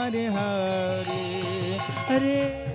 Hare Hare, Hare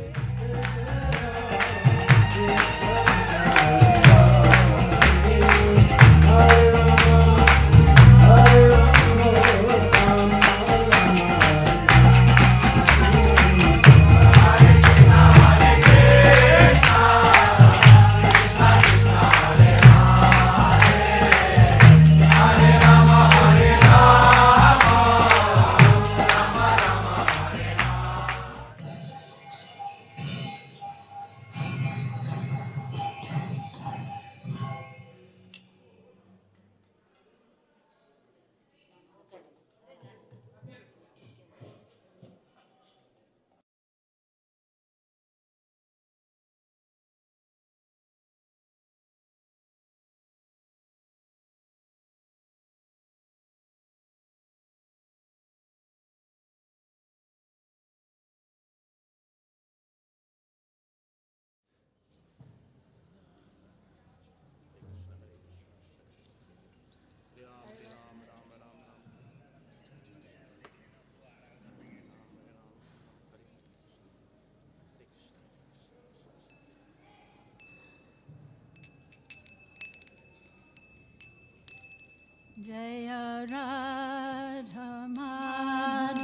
Jaya Radha Madhava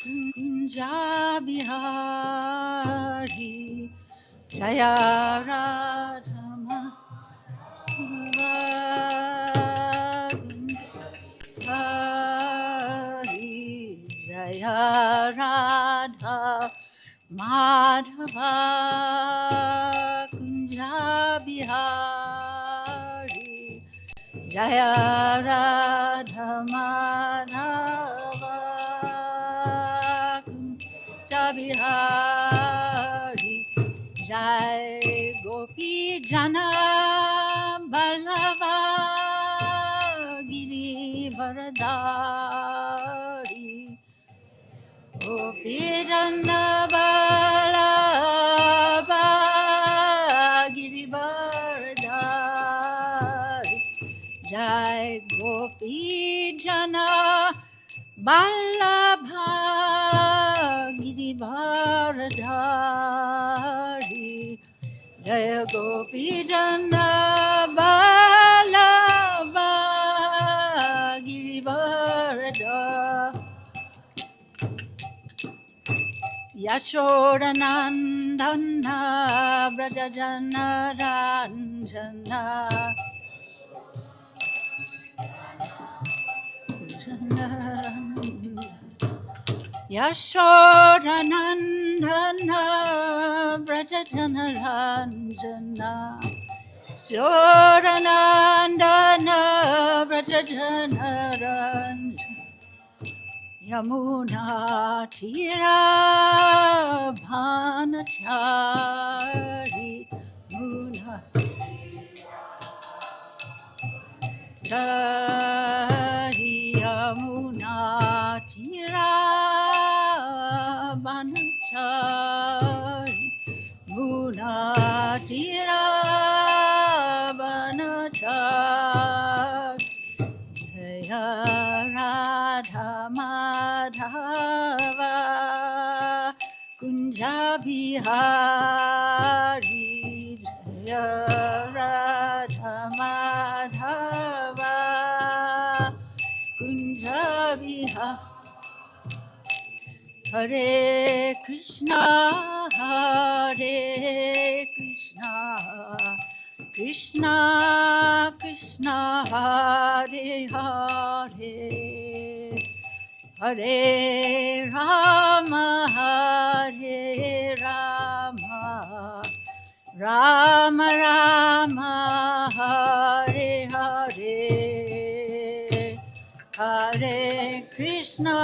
Kunja Bihari Jaya Radha Madhava Kunja Bihari Jaya Radha Madhava Kunja Bihari Jaya Radha Madhava Kunja Bihari Jai Gopi Jana Ballava Giri Varadari Gopi Jana Ballava Giri Varadari Jai Gopi Jana Ballabha Girivaradhari Jaya Gopi Jana Ballabha Girivaradhari Yashodanandana Brajajana Ranjana Yashodanandana Brajajanaranjana Yashodanandana Brajajanaranjana Yamuna Tira Bhanachari Muna Chari Yamuna Tira Bhanachari Muna Tira Bhanachari Jaya Radha Madhava Kunja Bihari Jaya Radha Madhava Kunja Bihari Hare Krishna Hare Krishna Krishna Krishna Hare Hare Hare Rama Hare Rama Rama Rama Hare Hare Hare Krishna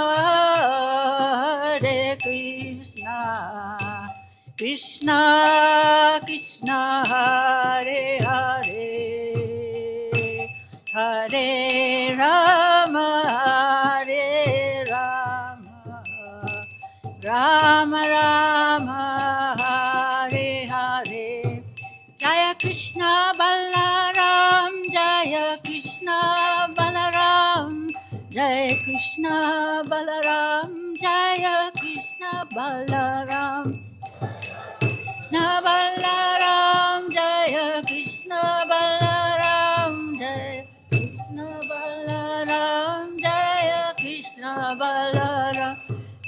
Hare Krishna Krishna Krishna Hare Hare Hare Rama Hare Rama Rama Rama Hare Hare Jaya Krishna Balaram Jaya Krishna Balaram Jaya Krishna Balaram, Jaya Krishna Balaram, Krishna Balaram, Jaya Krishna Balaram, Jaya Krishna Balaram, Jaya Krishna Balaram,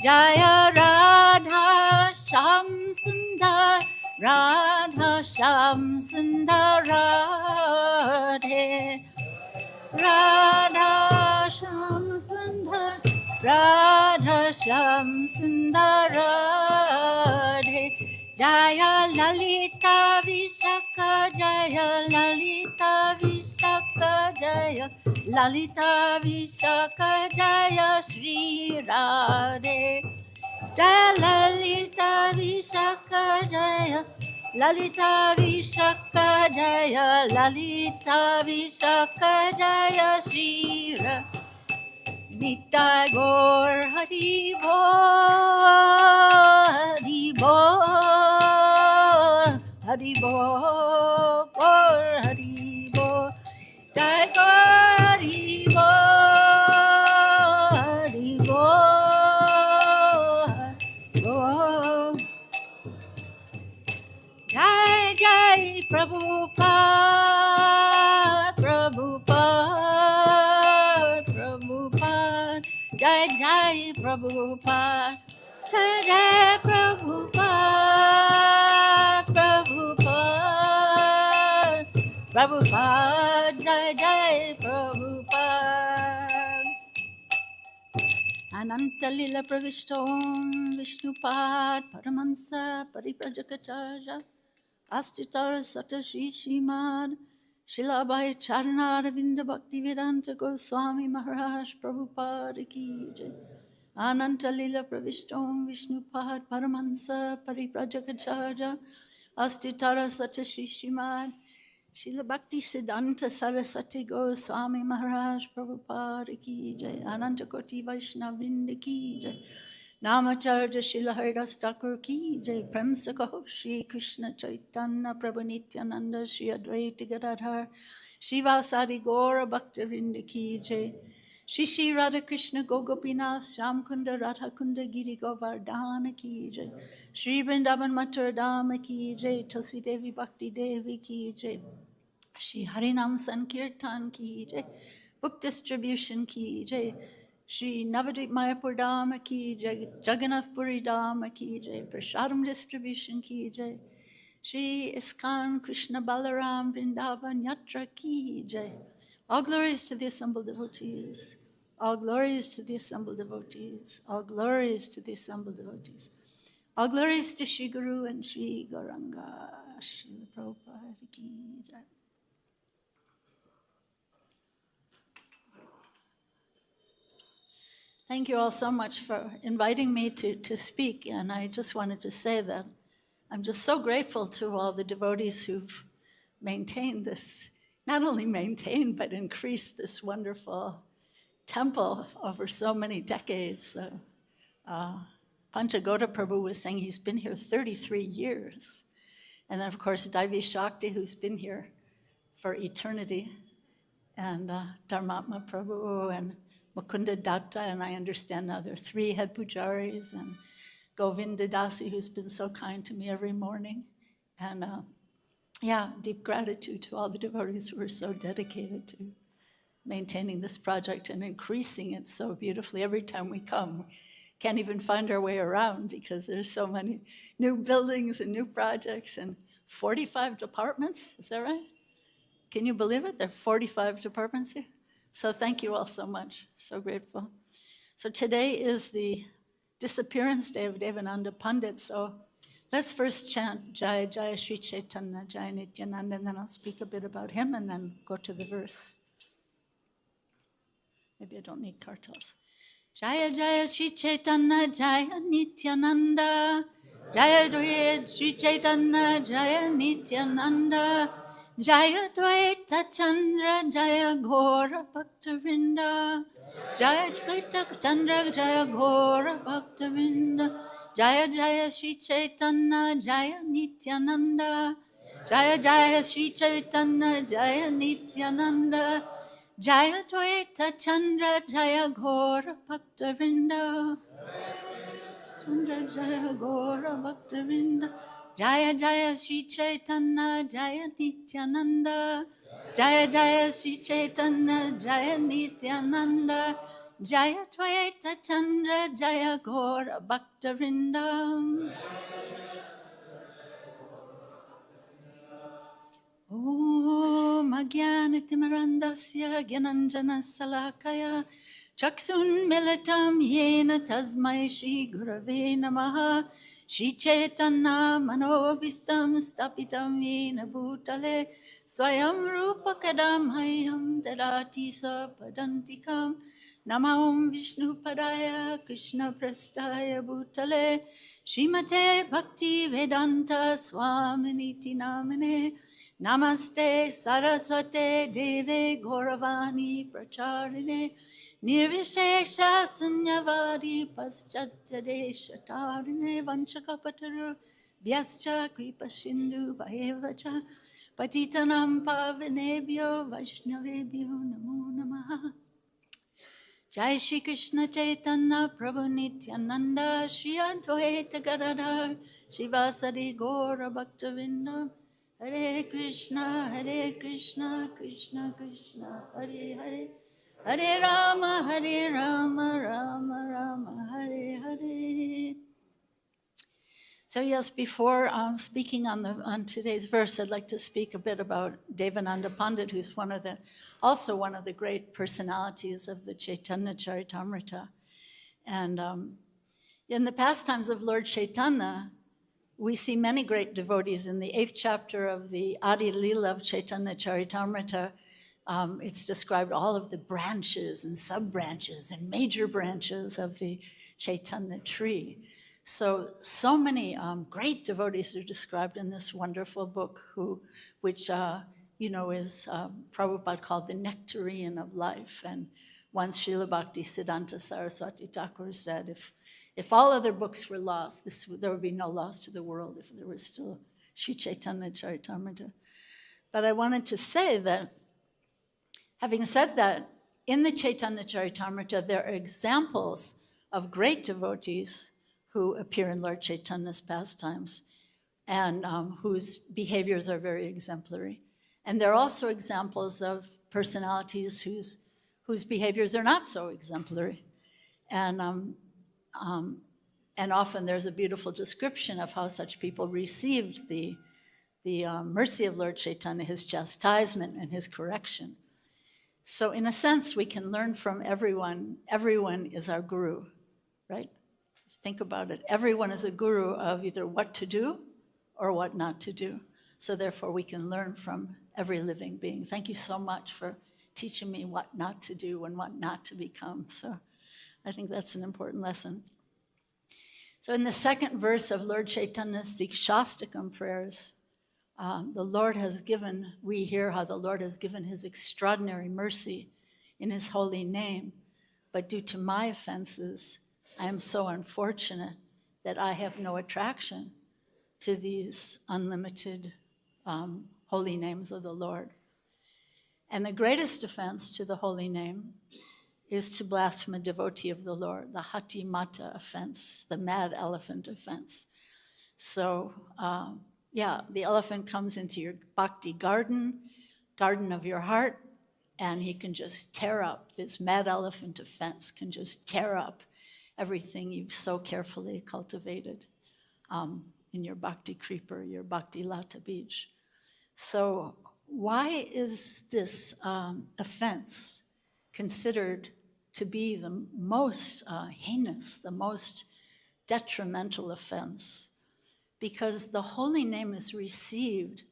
Jaya Radha Sham Sundar, Radha Sham Sundar Radhe, Radha Sham Sundar, Radha Sham Sundar Radhe, Jaya Lalita Vishaka, Jaya Lalita Vishaka, Jaya Lalita Vishaka, Jaya Shri Radhe, Jaya Lalita Vishaka, Jaya Lalita Vishaka, Jaya Lalita Vishaka, Jaya Shri Radhe, Nitai Gaur Hari Bol, Hari Bol, Hari Bol, Gaur Hari Bol, Jai Gaur Hari Bol, Hari Bol, Bol. Jai Jai Prabhupada, Prabhupada, Prabhupada, Jai Jai Prabhupada, Jai Jai Prabhupada, Prabhupada, Prabhupada, Jai Jai Prabhupada. Ananta Lila Pravishtom Vishnupad Paramansa Pariprajakacharya Astitara Satashi Shimad Shilabai Charana Ravinda Bhaktivedanta Goswami Maharaj Prabhupada Ki Jai. Ananta Lila Pravishtom Vishnupad Paramansa Pariprajakacharya Astitara Satashi Shimad Srila Bhakti Siddhanta Saraswati Goswami Maharaj Prabhupada Ki Jai. Ananta Koti Vaishnavrinda Ki Jai. Namacharya Srila Haridas Thakur Ki Jai. Prem Sakaho Shri Krishna Chaitanya Prabhu Nityananda Shri Advaita Gadadhar Shivasadi Gaura Bhaktavinda Ki Jai. Shri Shri Radha Krishna Gogopinath Sham Kunda Radha Kunda Giri Govardhana Ki Jai. Shri Vrindavan Mathura Dhama Ki Jai. Tulsi Devi Bhakti Devi Ki Jai. Shri Harinam Sankirtan Ki Jai, Book Distribution Ki Jai, Shri Navadvip Mayapur Dhama Ki Jai, Jagannath Puri Dhama Ki Jai, Prashadam Distribution Ki Jai, Shri Iskan Krishna Balaram Vrindavan Yatra Ki Jai. All glories to the assembled devotees. All glories to the assembled devotees. All glories to the assembled devotees. All glories to Shri Guru and Shri Gauranga. Shri Prabhupada Ki Jai. Thank you all so much for inviting me to speak. And I just wanted to say that I'm just so grateful to all the devotees who've maintained this, not only maintained, but increased this wonderful temple over so many decades. Panchagoda Prabhu was saying he's been here 33 years. And then, of course, Daivi Shakti, who's been here for eternity, and Dharmatma Prabhu, and Mukunda Datta, and I understand now there are 3 head pujaris, and Govinda Dasi, who's been so kind to me every morning. And deep gratitude to all the devotees who are so dedicated to maintaining this project and increasing it so beautifully. Every time we come, can't even find our way around because there's so many new buildings and new projects and 45 departments, is that right? Can you believe it? There are 45 departments here. So thank you all so much. So grateful. So today is the disappearance day of Devananda Pandit. So let's first chant Jai Jai Sri Chaitanya, Jai Nityananda, and then I'll speak a bit about him and then go to the verse. Maybe I don't need kartals. Jaya Jaya Sri Chaitanya, Jaya Nityananda, Jaya Dvaita Sri Chaitanya, Jaya Nityananda, Jaya Dvaita Chandra, Jaya Ghora Bhaktavinda, Jaya Dvaita Chandra, Jaya Ghora Bhaktavinda, Jaya Jaya Sri Chaitanya, Jaya Nityananda, Jaya Jaya Sri Chaitanya, Jaya Nityananda, Jaya Dvaita Chandra Jaya Gora Bhaktavinda. Chandra Jaya Gora Bhaktavinda. Jaya Jaya Sri Chaitanya Jaya Nityananda. Jaya Jaya Sri Chaitanya Jaya Nityananda. Jaya Dvaita Chandra Jaya Gora Bhaktavinda. Om Agyanatimarandasya Gyananjana Salakaya Chaksun Militam Yena Tasmai Shri Gurave Namaha Shri Chaitanya Manobhistam Stapitam Yena Bhutale Swayam Rupa Kadam Hayam Dadati Sapadantikam Namaham Vishnu Padaya Krishna Prastaya Bhutale Srimate Bhakti Vedanta Swaminiti Namane Namaste Saraswate Deve Gauravani Pracharine Nirvishesha Sunyavadi Paschatya Deshatarine Vanchakapataru Vyascha Kripa Sindhu Bhaevacha Patitanam Pavanebhyo Vaishnavebhyo Namo Namaha. Jai Shri Krishna Chaitanya Prabhu Nityananda Shri Advaita Gadadhar Shivasadi Gaura Bhaktavinda. Hare Krishna, Krishna Krishna, Hare Hare, Hare Rama, Rama Rama, Hare Hare. So yes, before speaking on today's verse, I'd like to speak a bit about Devananda Pandit, who's also one of the great personalities of the Chaitanya Charitamrita. And in the pastimes of Lord Chaitanya, we see many great devotees. In the 8th chapter of the Adi Lila of Chaitanya Charitamrita, it's described all of the branches and sub-branches and major branches of the Chaitanya tree. So many great devotees are described in this wonderful book, which is Prabhupada called the nectarian of life. And once Srila Bhakti Siddhanta Saraswati Thakur said, if all other books were lost, there would be no loss to the world if there was still Sri Chaitanya Charitamrita. But I wanted to say that, having said that, in the Chaitanya Charitamrita, there are examples of great devotees who appear in Lord Chaitanya's pastimes and whose behaviors are very exemplary. And there are also examples of personalities whose behaviors are not so exemplary. And often there's a beautiful description of how such people received the mercy of Lord Chaitanya, his chastisement and his correction. So in a sense, we can learn from everyone. Everyone is our guru, right? Think about it. Everyone is a guru of either what to do or what not to do. So therefore, we can learn from every living being. Thank you so much for teaching me what not to do and what not to become. So I think that's an important lesson. So in the second verse of Lord Chaitanya's Sikshastakam prayers, we hear how the Lord has given his extraordinary mercy in his holy name. But due to my offenses, I am so unfortunate that I have no attraction to these unlimited holy names of the Lord. And the greatest offense to the holy name is to blaspheme a devotee of the Lord, the Hati Mata offense, the mad elephant offense. So, the elephant comes into your bhakti garden of your heart, and he can just tear up, this mad elephant offense can just tear up everything you've so carefully cultivated in your bhakti creeper, your bhakti lata beach. So why is this offense considered to be the most heinous, the most detrimental offense? Because the holy name is received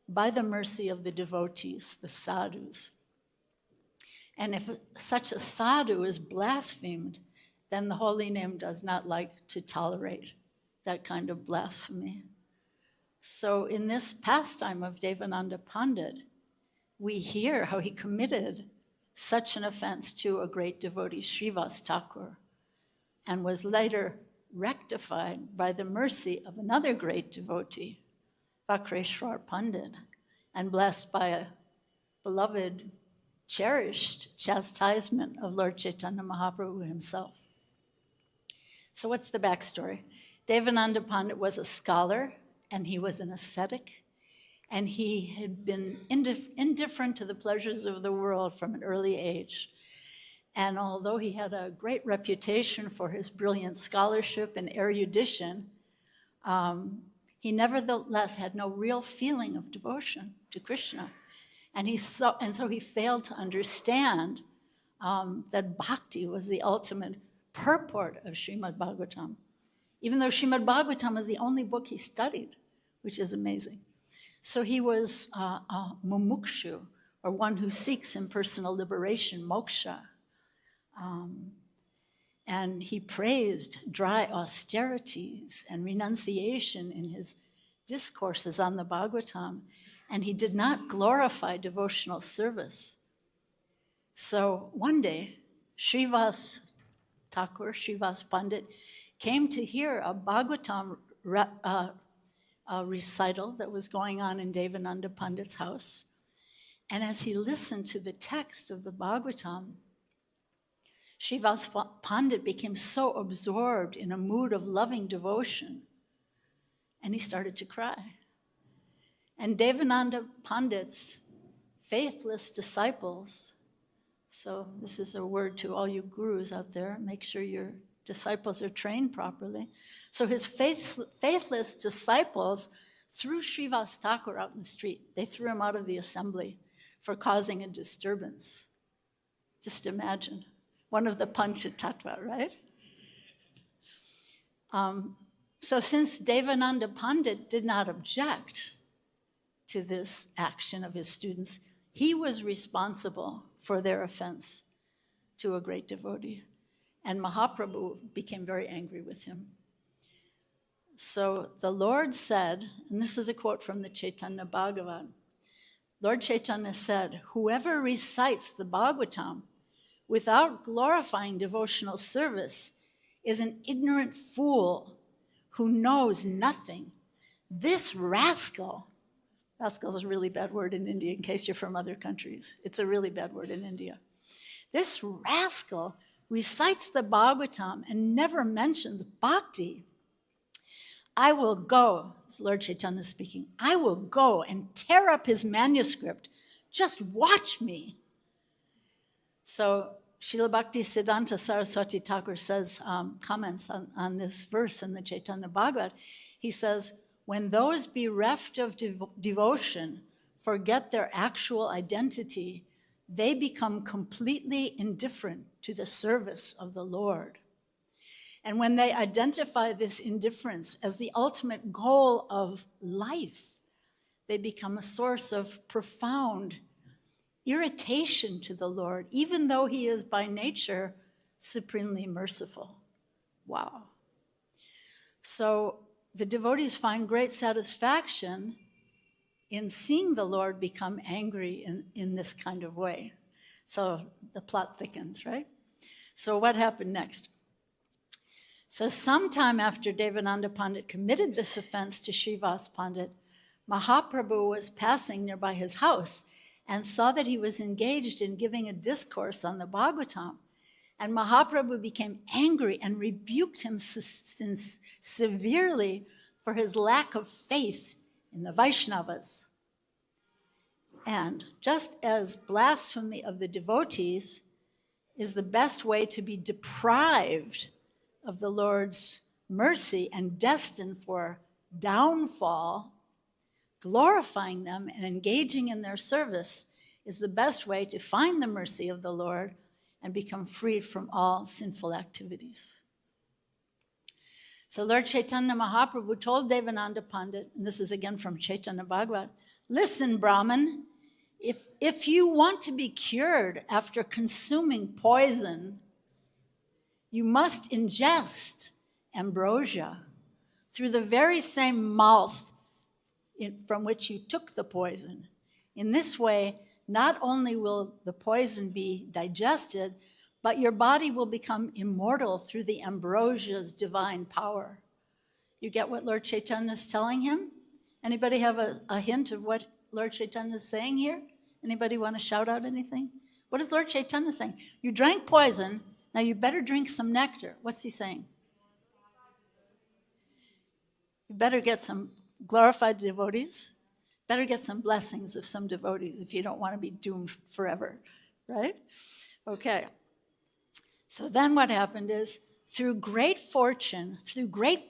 by the mercy of the devotees, the sadhus. And if such a sadhu is blasphemed, then the holy name does not like to tolerate that kind of blasphemy. So in this pastime of Devananda Pandit, we hear how he committed such an offense to a great devotee, Srivas Thakur, and was later rectified by the mercy of another great devotee, Vakreshwar Pandit, and blessed by a beloved cherished chastisement of Lord Chaitanya Mahaprabhu himself. So what's the backstory? Devananda Pandit was a scholar, and he was an ascetic, and he had been indifferent to the pleasures of the world from an early age. And although he had a great reputation for his brilliant scholarship and erudition, he nevertheless had no real feeling of devotion to Krishna. And so he failed to understand that bhakti was the ultimate purport of Srimad Bhagavatam, even though Srimad Bhagavatam is the only book he studied, which is amazing. So he was a mumukshu, or one who seeks impersonal liberation, moksha. And he praised dry austerities and renunciation in his discourses on the Bhagavatam, and he did not glorify devotional service. So one day, Srivas Thakur, Srivas Pandit, came to hear a Bhagavatam recital that was going on in Devananda Pandit's house. And as he listened to the text of the Bhagavatam, Srivas Pandit became so absorbed in a mood of loving devotion, and he started to cry. And Devananda Pandit's faithless disciples, so this is a word to all you gurus out there, make sure your disciples are trained properly. So his faithless disciples threw Srivas Thakur out in the street. They threw him out of the assembly for causing a disturbance. Just imagine. One of the Panchatattva, right? So since Devananda Pandit did not object to this action of his students, he was responsible for their offense to a great devotee. And Mahaprabhu became very angry with him. So the Lord said, and this is a quote from the Chaitanya Bhagavat, Lord Chaitanya said, whoever recites the Bhagavatam without glorifying devotional service is an ignorant fool who knows nothing. This rascal is a really bad word in India, in case you're from other countries. It's a really bad word in India. This rascal recites the Bhagavatam and never mentions bhakti. I will go, it's Lord Chaitanya speaking, I will go and tear up his manuscript. Just watch me. So Srila Bhakti Siddhanta Saraswati Thakur says, comments on this verse in the Chaitanya Bhagavat. He says, when those bereft of devotion forget their actual identity, they become completely indifferent to the service of the Lord. And when they identify this indifference as the ultimate goal of life, they become a source of profound irritation to the Lord, even though he is by nature supremely merciful. Wow. So the devotees find great satisfaction in seeing the Lord become angry in this kind of way. So the plot thickens, right? So what happened next? So sometime after Devananda Pandit committed this offense to Srivas Pandit, Mahaprabhu was passing nearby his house and saw that he was engaged in giving a discourse on the Bhagavatam. And Mahaprabhu became angry and rebuked him severely for his lack of faith in the Vaishnavas. And just as blasphemy of the devotees is the best way to be deprived of the Lord's mercy and destined for downfall, glorifying them and engaging in their service is the best way to find the mercy of the Lord and become freed from all sinful activities. So Lord Chaitanya Mahaprabhu told Devananda Pandit, and this is again from Chaitanya Bhagavat, listen, Brahman, if you want to be cured after consuming poison, you must ingest ambrosia through the very same mouth from which you took the poison. In this way, not only will the poison be digested, but your body will become immortal through the ambrosia's divine power. You get what Lord Chaitanya is telling him? Anybody have a hint of what Lord Chaitanya is saying here? Anybody want to shout out anything? What is Lord Chaitanya saying? You drank poison, now you better drink some nectar. What's he saying? You better get some glorified devotees, better get some blessings of some devotees if you don't want to be doomed forever, right? Okay. So then what happened is, through great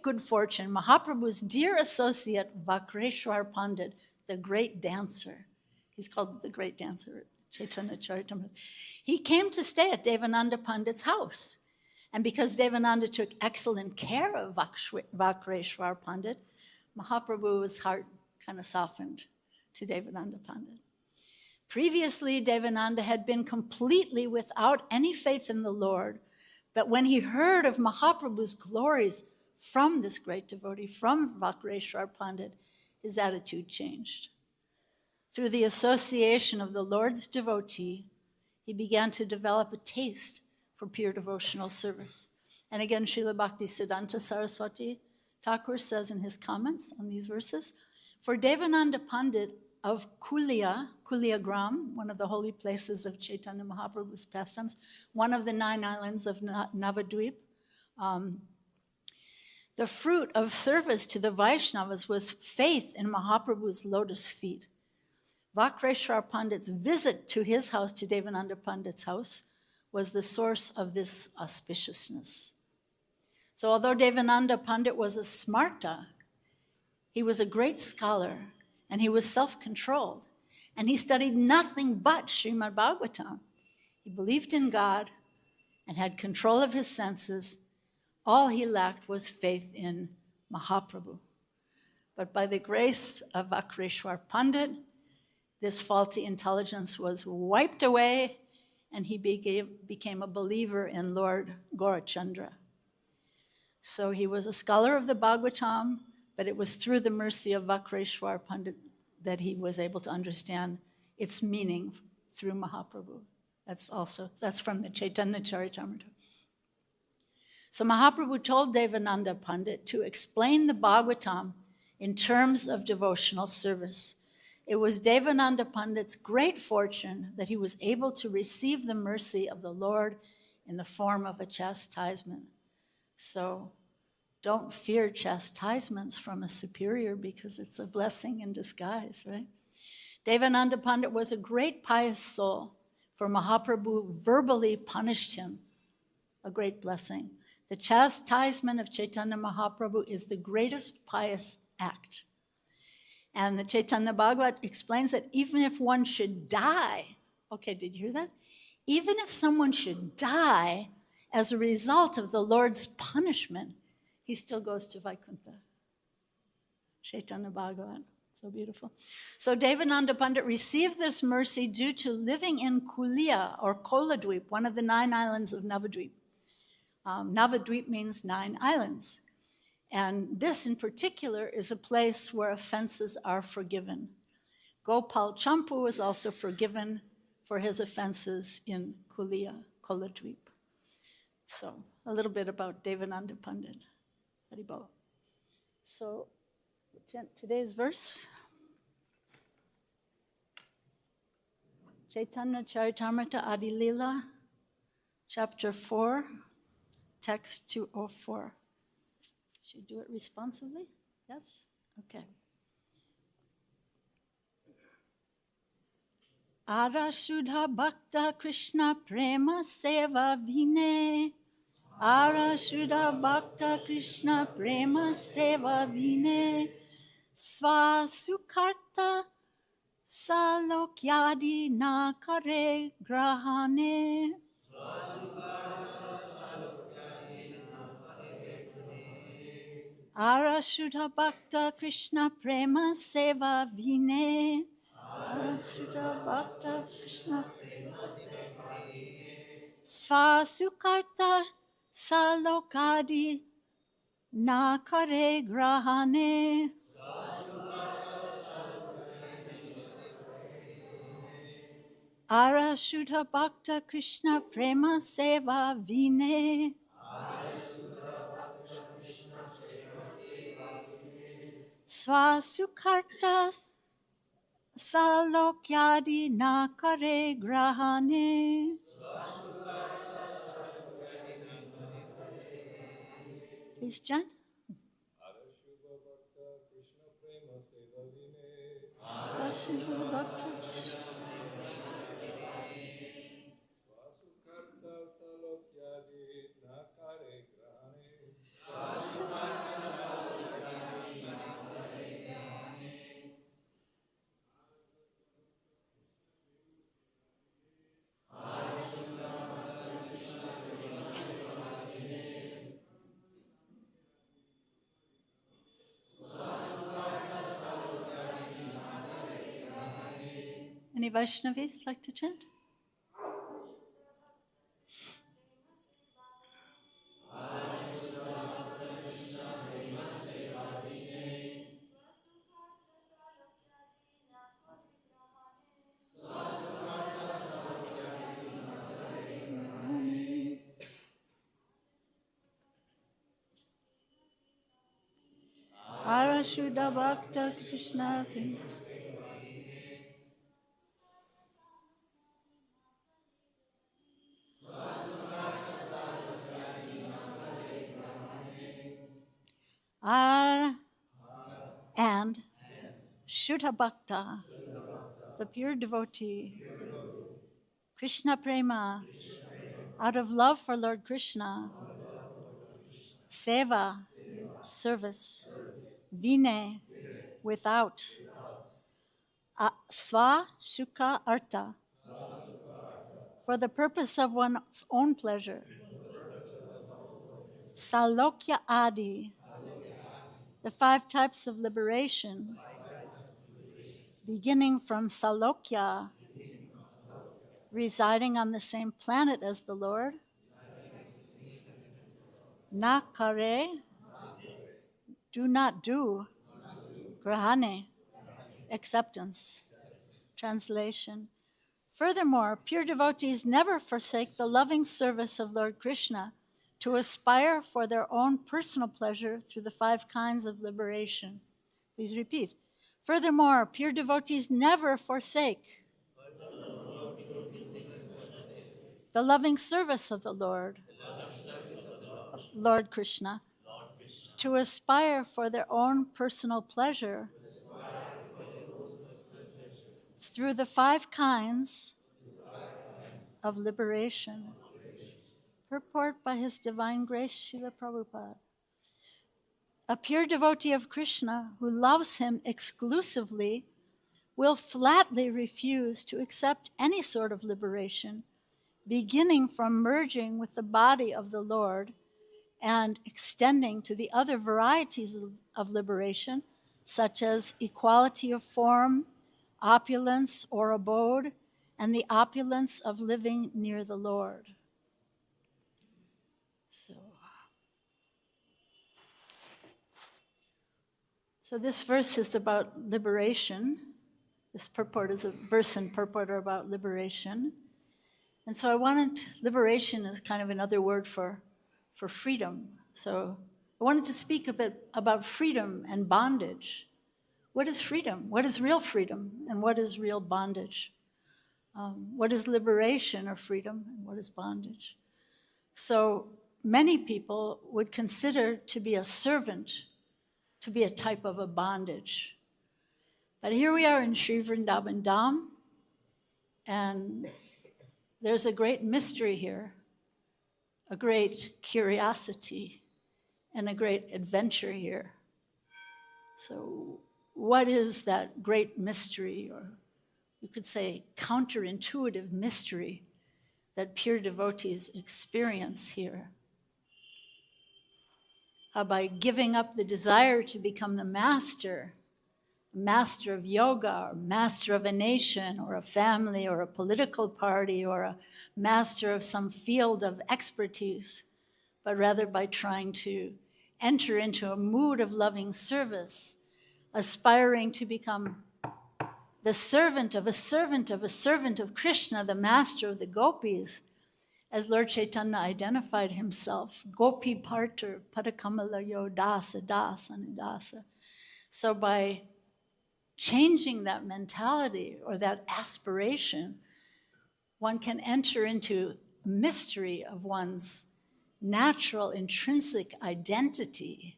good fortune, Mahaprabhu's dear associate, Vakreshwar Pandit, the great dancer, he's called the great dancer, Chaitanya Charitamrita, he came to stay at Devananda Pandit's house. And because Devananda took excellent care of Vakreshwar Pandit, Mahaprabhu's heart kind of softened to Devananda Pandit. Previously, Devananda had been completely without any faith in the Lord, but when he heard of Mahaprabhu's glories from this great devotee, from Vakreshwar Pandit, his attitude changed. Through the association of the Lord's devotee, he began to develop a taste for pure devotional service. And again, Srila Bhaktisiddhanta Saraswati Thakur says in his comments on these verses, for Devananda Pandit of Kulia Gram, one of the holy places of Chaitanya Mahaprabhu's pastimes, one of the 9 islands of Navadvip, the fruit of service to the Vaishnavas was faith in Mahaprabhu's lotus feet. Vakreshwar Pandit's visit to his house, to Devananda Pandit's house, was the source of this auspiciousness. So although Devananda Pandit was a smarta, he was a great scholar, and he was self-controlled, and he studied nothing but Srimad Bhagavatam. He believed in God and had control of his senses. All he lacked was faith in Mahaprabhu. But by the grace of Vakreshwar Pandit, this faulty intelligence was wiped away, and he became a believer in Lord Gaurachandra. So he was a scholar of the Bhagavatam, but it was through the mercy of Vakreshwar Pandit that he was able to understand its meaning through Mahaprabhu. That's from the Chaitanya Charitamrita. So Mahaprabhu told Devananda Pandit to explain the Bhagavatam in terms of devotional service. It was Devananda Pandit's great fortune that he was able to receive the mercy of the Lord in the form of a chastisement. So don't fear chastisements from a superior, because it's a blessing in disguise, right? Devananda Pandit was a great pious soul, for Mahaprabhu verbally punished him, a great blessing. The chastisement of Chaitanya Mahaprabhu is the greatest pious act. And the Chaitanya Bhagavat explains that even if one should die, okay, did you hear that? Even if someone should die as a result of the Lord's punishment, he still goes to Vaikuntha. Chaitanya Bhagavat, so beautiful. So Devananda Pandit received this mercy due to living in Kulia, or Koladvip, one of the 9 islands of Navadvip. Navadvip means 9 islands. And this in particular is a place where offenses are forgiven. Gopal Champu was also forgiven for his offenses in Kulia, Koladvip. So a little bit about Devananda Pandit. Haribol. So today's verse, Chaitanya Charitamrita Adi Lila, chapter 4, text 204. Should I do it responsively? Yes? Okay. Ara Shuddha Bhakta Krishna Prema Seva Vine. Ara Shuddha Bhakta Krishna Prema Seva Vine. Sva Sukharta Salokyadi Na Kare Grahane. Ara Shuddha Bhakta Krishna Prema Seva Vine. Ara Shuddha Bhakta Krishna Prema Seva Vine. Sva Sukharta Salokadi Na Kare Grahane. Ara Shuddha Bhakta Krishna Prema Seva Vine. Sva Sukharta salokyadi na kare grahane. Please chant. Ashubha Bhakta Any Vaishnavis like to chant? Arashuddha Bhakta Krishna. And Shuddha Bhakta, the pure devotee, Krishna Prema, out of love for Lord Krishna, Seva, service, Vine, without, Sva Shuka Arta, for the purpose of one's own pleasure, Salokya Adi, the 5 types of liberation, beginning from Salokya, residing on the same planet as the Lord, Nakare, do not do, Grahane, acceptance. Translation. Furthermore, pure devotees never forsake the loving service of Lord Krishna to aspire for their own personal pleasure through the 5 kinds of liberation. Please repeat. Furthermore, pure devotees never forsake the loving service of the Lord, Lord Krishna, to aspire for their own personal pleasure through the 5 kinds of liberation. Purport by His Divine Grace, Srila Prabhupada. A pure devotee of Krishna who loves him exclusively will flatly refuse to accept any sort of liberation, beginning from merging with the body of the Lord and extending to the other varieties of liberation, such as equality of form, opulence or abode, and the opulence of living near the Lord. So this verse is about liberation. This purport is a verse and purport are about liberation. And so I wanted, liberation is kind of another word for freedom. So I wanted to speak a bit about freedom and bondage. What is freedom? What is real freedom? And what is real bondage? What is liberation or freedom? And what is bondage? So many people would consider to be a servant to be a type of a bondage. But here we are in Sri Vrindavan Dham, and there's a great mystery here, a great curiosity, and a great adventure here. So what is that great mystery, or you could say counterintuitive mystery, that pure devotees experience here? How by giving up the desire to become the master of yoga, or master of a nation, or a family, or a political party, or a master of some field of expertise, but rather by trying to enter into a mood of loving service, aspiring to become the servant of a servant of a servant of Krishna, the master of the gopis, as Lord Chaitanya identified himself, Gopi Parter, Padakamala Yo Dasa, Dasa, and Dasa. So by changing that mentality or that aspiration, one can enter into a mystery of one's natural intrinsic identity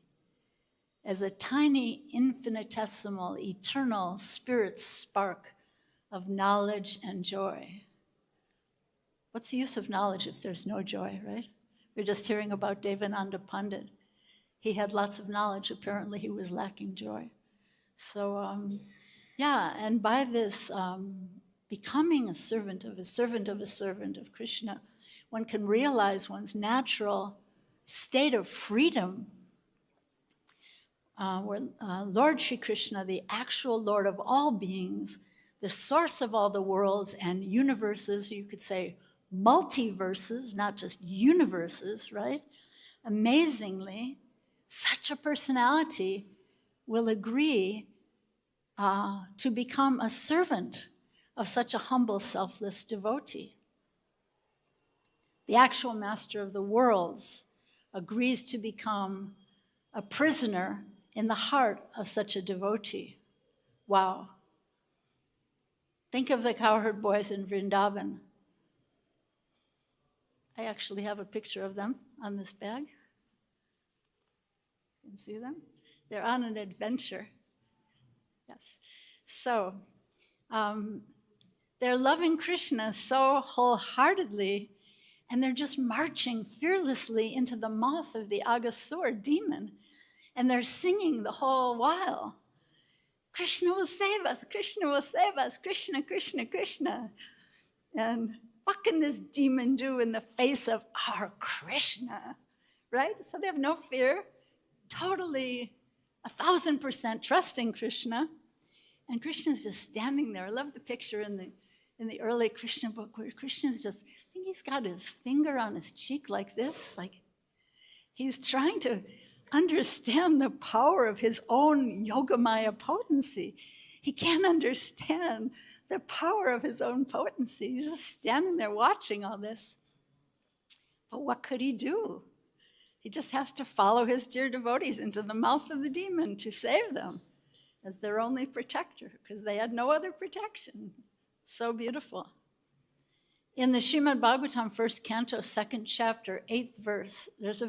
as a tiny, infinitesimal, eternal spirit spark of knowledge and joy. What's the use of knowledge if there's no joy, right? We're just hearing about Devananda Pandit. He had lots of knowledge. Apparently he was lacking joy. So, and by this becoming a servant of a servant of a servant of Krishna, one can realize one's natural state of freedom, where Lord Sri Krishna, the actual Lord of all beings, the source of all the worlds and universes, you could say multiverses, not just universes, right? Amazingly, such a personality will agree to become a servant of such a humble, selfless devotee. The actual master of the worlds agrees to become a prisoner in the heart of such a devotee. Wow. Think of the cowherd boys in Vrindavan. I actually have a picture of them on this bag. You can see them? They're on an adventure. Yes. So, they're loving Krishna so wholeheartedly, and they're just marching fearlessly into the mouth of the Aghasur demon. And they're singing the whole while. Krishna will save us, Krishna will save us, Krishna, Krishna, Krishna. And what can this demon do in the face of our Krishna, right? So they have no fear, totally 1,000% trusting Krishna. And Krishna's just standing there. I love the picture in the early Krishna book where Krishna's just, I think he's got his finger on his cheek like this, like he's trying to understand the power of his own Yogamaya potency. He can't understand the power of his own potency. He's just standing there watching all this. But what could he do? He just has to follow his dear devotees into the mouth of the demon to save them as their only protector, because they had no other protection. So beautiful. In the Srimad Bhagavatam, 1st canto, 2nd chapter, 8th verse, there's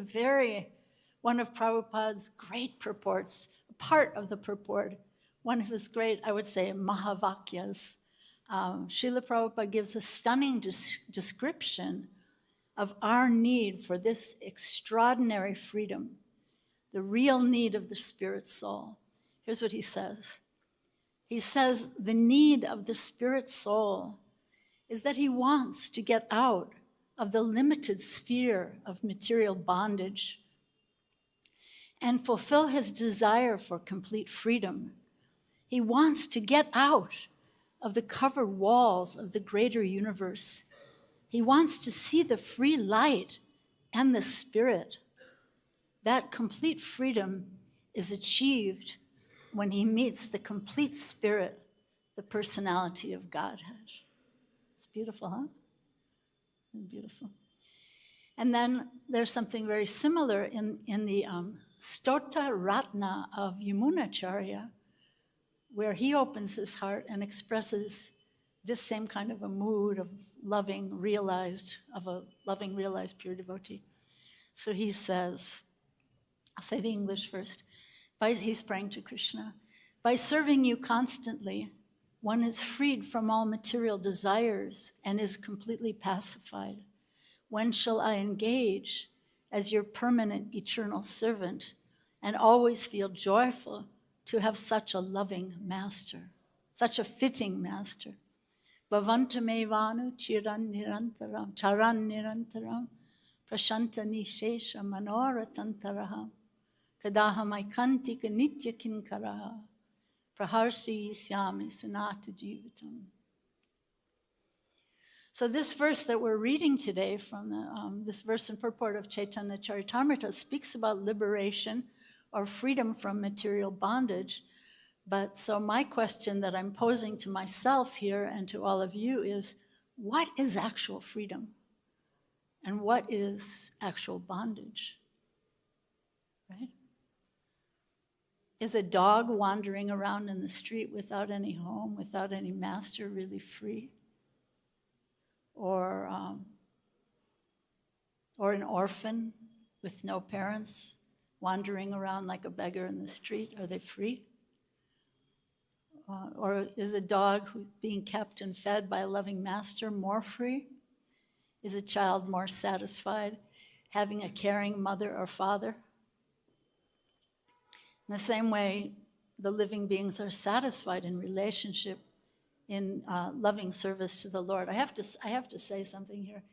one of Prabhupada's great purports, part of the purport, one of his great, I would say, Mahavakyas. Srila Prabhupada gives a stunning description of our need for this extraordinary freedom, the real need of the spirit soul. Here's what he says. He says the need of the spirit soul is that he wants to get out of the limited sphere of material bondage and fulfill his desire for complete freedom. He wants to get out of the covered walls of the greater universe. He wants to see the free light and the spirit. That complete freedom is achieved when he meets the complete spirit, the personality of Godhead. It's beautiful, huh? Beautiful. And then there's something very similar in the Stota Ratna of Yamunacharya, where he opens his heart and expresses this same kind of a mood of a loving, realized pure devotee. So he says, I'll say the English first. He's praying to Krishna. By serving you constantly, one is freed from all material desires and is completely pacified. When shall I engage as your permanent eternal servant and always feel joyful to have such a loving master, such a fitting master? Bhavantamevanu chiran nirantaram prashanta nishesha manoratantaraha kadaham nitya kinkaraha praharsi syami sanata jivatam. So this verse that we're reading today from this verse and purport of Chaitanya Charitamrita speaks about liberation or freedom from material bondage. But so my question that I'm posing to myself here and to all of you is, what is actual freedom? And what is actual bondage? Right? Is a dog wandering around in the street without any home, without any master, really free? Or an orphan with no parents wandering around like a beggar in the street? Are they free? Or is a dog being kept and fed by a loving master more free? Is a child more satisfied having a caring mother or father? In the same way, the living beings are satisfied in relationship, in loving service to the Lord. I have to say something here.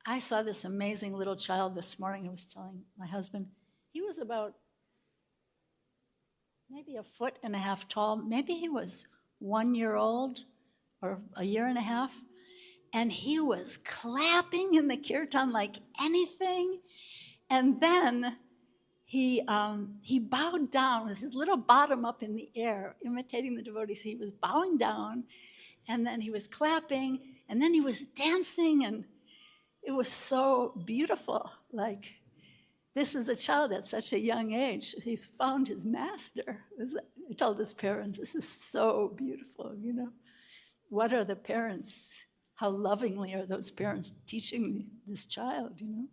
I saw this amazing little child this morning. I was telling my husband, he was about maybe 1.5 feet tall. Maybe he was 1 year old or 1.5 years. And he was clapping in the kirtan like anything. And then he bowed down with his little bottom up in the air, imitating the devotees. He was bowing down, and then he was clapping, and then he was dancing, and it was so beautiful. Like, this is a child at such a young age. He's found his master. I told his parents, this is so beautiful, you know. What are the parents? How lovingly are those parents teaching this child, you know?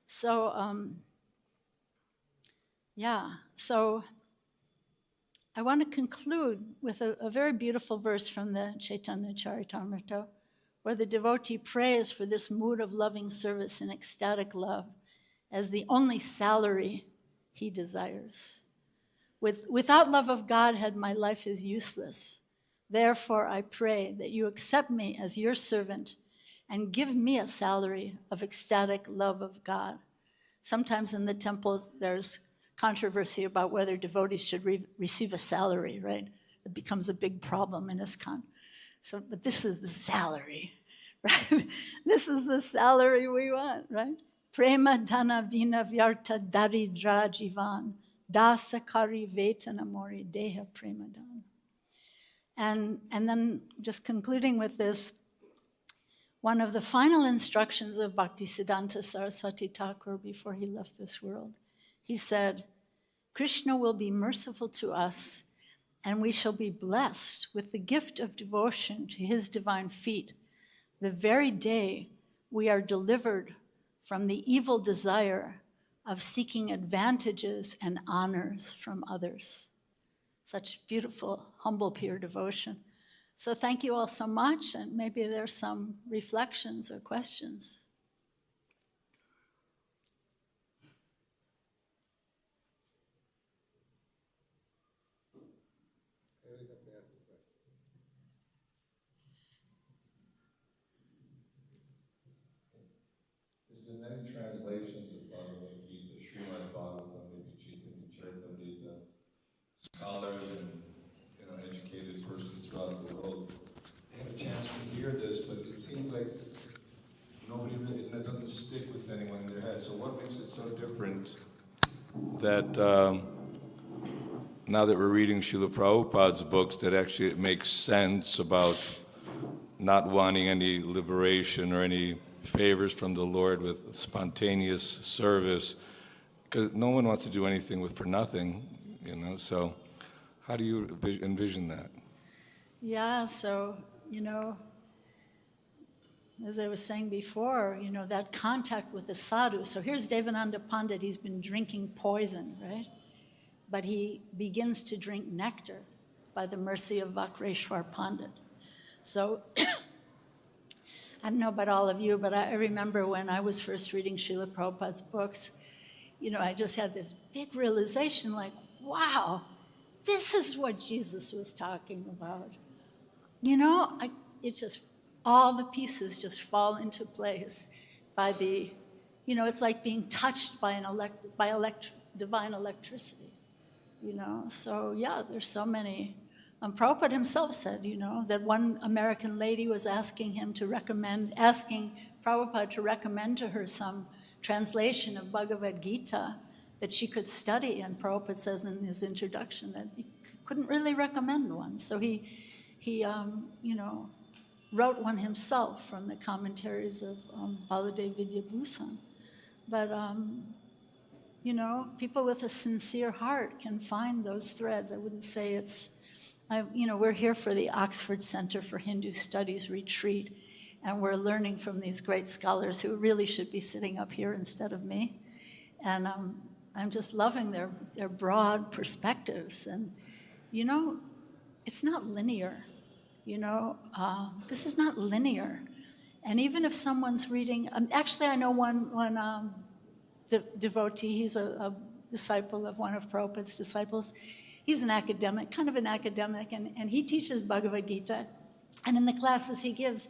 So, so I want to conclude with a very beautiful verse from the Chaitanya Charitamrita, where the devotee prays for this mood of loving service and ecstatic love as the only salary he desires. Without love of Godhead, my life is useless. Therefore, I pray that you accept me as your servant and give me a salary of ecstatic love of God. Sometimes in the temples, there's controversy about whether devotees should receive a salary, right? It becomes a big problem in ISKCON. So, but this is the salary, right? This is the salary we want, right? Prema dhana vina vyarta daridra jivan dasakari vetana mori deha prema dhana. And then just concluding with this, one of the final instructions of Bhaktisiddhanta Saraswati Thakur before he left this world, he said, Krishna will be merciful to us, and we shall be blessed with the gift of devotion to his divine feet the very day we are delivered from the evil desire of seeking advantages and honors from others. Such beautiful, humble, pure devotion. So thank you all so much, and maybe there's some reflections or questions. There's been many translations of Bhagavad Gita, Srimad Bhagavatam, maybe Chaitanya Charitamrita. Scholars and educated persons throughout the world they have a chance to hear this, but it seems like nobody really, it doesn't stick with anyone in their head. So what makes it so different that now that we're reading Srila Prabhupada's books, that actually it makes sense about not wanting any liberation or any favors from the Lord with spontaneous service, because no one wants to do anything for nothing, so how do you envision that? Yeah, so, as I was saying before, that contact with the sadhu. So here's Devananda Pandit, he's been drinking poison, right? But he begins to drink nectar by the mercy of Vakreshwar Pandit. So, I don't know about all of you, but I remember when I was first reading Srila Prabhupada's books, I just had this big realization like, wow, this is what Jesus was talking about. It just, all the pieces just fall into place by the, it's like being touched by divine electricity, So yeah, there's so many. Prabhupada himself said, that one American lady was asking Prabhupada to recommend to her some translation of Bhagavad Gita that she could study, and Prabhupada says in his introduction that he couldn't really recommend one. So he wrote one himself from the commentaries of Baladev Vidyabhusan. But You know, people with a sincere heart can find those threads. I wouldn't say it's, we're here for the Oxford Center for Hindu Studies retreat, and we're learning from these great scholars who really should be sitting up here instead of me. And I'm just loving their broad perspectives. And, you know, it's not linear. You know, this is not linear. And even if someone's reading, actually I know one devotee, he's a disciple of one of Prabhupada's disciples. He's an academic, kind of an academic, and he teaches Bhagavad Gita. And in the classes he gives,